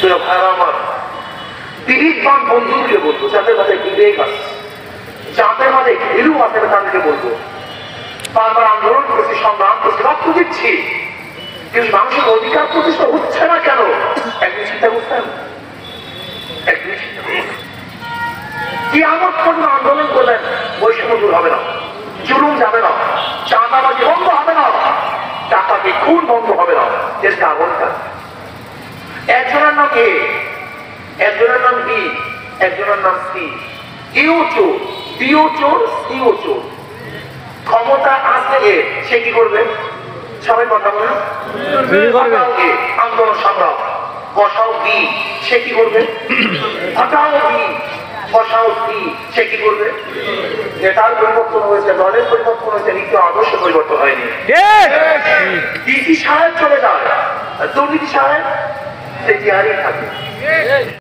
ভাইরা আমার, বিবেকবান বন্ধুকে বলবো, যাদের মাঝে বিবেক আছে, যাদের মাঝে ঘেরু আছে, তাদেরকে বলবো বারবার আন্দোলন করছি, সংগ্রাম করছি, রক্ত দিচ্ছি, কিন্তু মানুষের অধিকার প্রতিষ্ঠা হচ্ছে না কেন? একদিন চিন্তা করতেন? একদিন চিন্তা করতেন কি আমার কোনো আন্দোলন করলেন বৈষম্য দূর হবে না, জুলুম যাবে না, চাঁদাবাজি বন্ধ হবে না, টাকাকে খুন বন্ধ হবে না, দেশটা আগুনটা। একজনের নাম এ, একজনের নাম বি, একজনের নাম সি। এও চোর, বিও চোর, সিও চোর। ক্ষমতা আছে এ, সে কি করবে? সবাই কথা বলেন। আন্দোলন সংগ্রাম বসাও বি, সে কি করবে? হটাও বি, বসাও সি, সে কি করবে? নেতার পরিবর্তন হয়েছে, দলের পরিবর্তন হয়েছে, নীতি আদর্শ পরিবর্তন হয়নি। ডিসি সাহেব চলে যায়, দুর্নীতি সাহেব সে জিয়ারই থাকে।